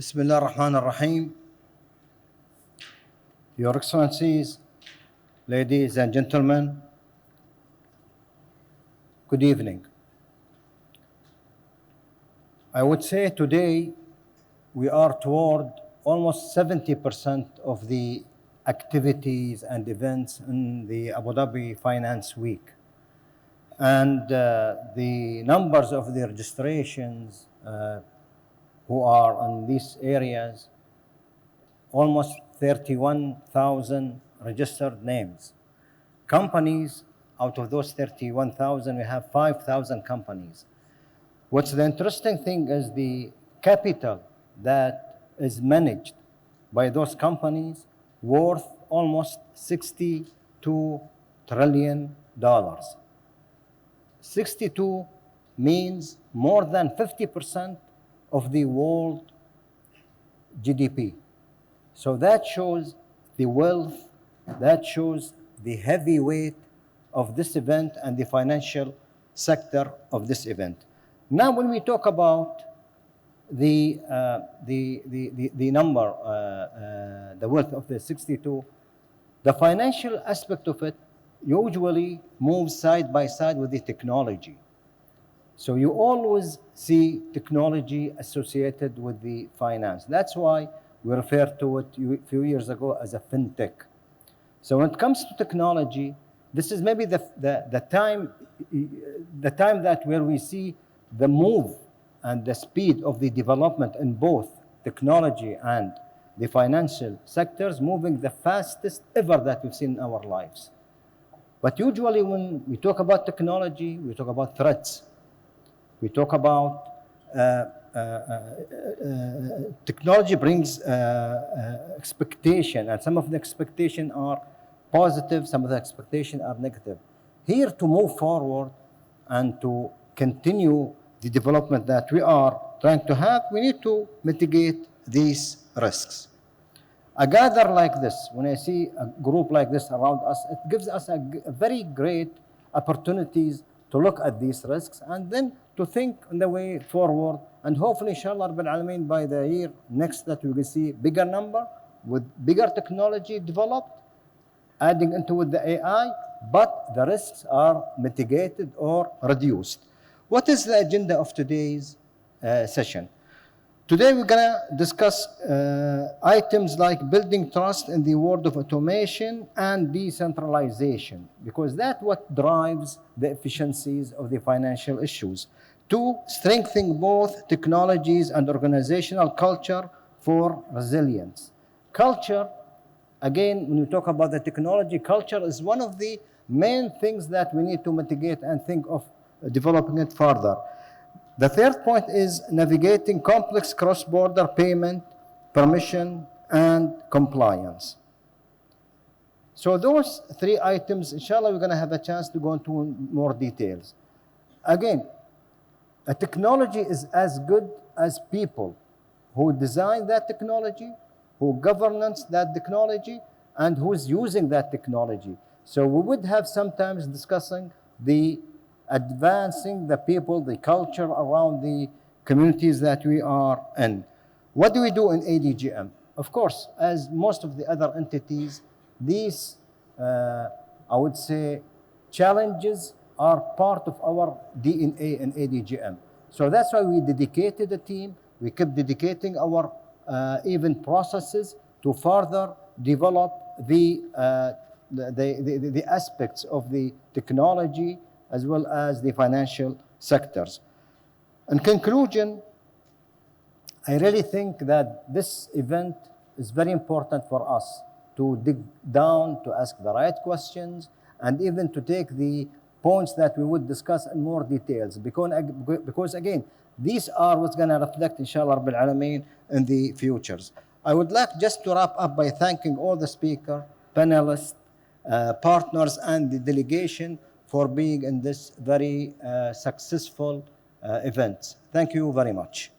Bismillah ar-Rahman ar-Rahim. Your Excellencies, ladies and gentlemen, good evening. I would say today we are toward almost 70% of the activities and events in the Abu Dhabi Finance Week. And the numbers of the registrations who are in these areas, almost 31,000 registered names. Companies, out of those 31,000, we have 5,000 companies. What's the interesting thing is the capital that is managed by those companies worth almost $62 trillion. 62 means more than 50% of the world GDP. So that shows the wealth, that shows the heavy weight of this event and the financial sector of this event. Now, when we talk about the number, the wealth of the 62, the financial aspect of it usually moves side by side with the technology. So you always see technology associated with the finance. That's why we referred to it a few years ago as a fintech. So when it comes to technology, this is maybe the time that where we see the move and the speed of the development in both technology and the financial sectors moving the fastest ever that we've seen in our lives. But usually when we talk about technology, we talk about threats. We talk about technology brings expectation, and some of the expectation are positive, some of the expectation are negative. Here, to move forward and to continue the development that we are trying to have, we need to mitigate these risks. A gather like this, when I see a group like this around us, it gives us a very great opportunities to look at these risks and then to think on the way forward. And hopefully, inshallah, by the year next, that we will see bigger number with bigger technology developed, adding into it the AI, but the risks are mitigated or reduced. What is the agenda of today's session? Today we're going to discuss items like building trust in the world of automation and decentralization, because that's what drives the efficiencies of the financial issues. 2, strengthening both technologies and organizational culture for resilience. Culture, again, when we talk about the technology, culture is one of the main things that we need to mitigate and think of developing it further. The third point is navigating complex cross-border payment, permission, and compliance. So those 3 items, inshallah, we're going to have a chance to go into more details. Again, a technology is as good as people who design that technology, who governance that technology, and who's using that technology. So we would have sometimes discussing the advancing the people, the culture around the communities that we are in. What do we do in ADGM? Of course, as most of the other entities, these, I would say, challenges are part of our DNA in ADGM. So that's why we dedicated a team. We kept dedicating our even processes to further develop the aspects of the technology as well as the financial sectors. In conclusion, I really think that this event is very important for us to dig down, to ask the right questions, and even to take the points that we would discuss in more details. Because again, these are what's going to reflect, inshallah, Rabbil Alameen, in the futures. I would like just to wrap up by thanking all the speakers, panelists, partners, and the delegation for being in this very successful event. Thank you very much.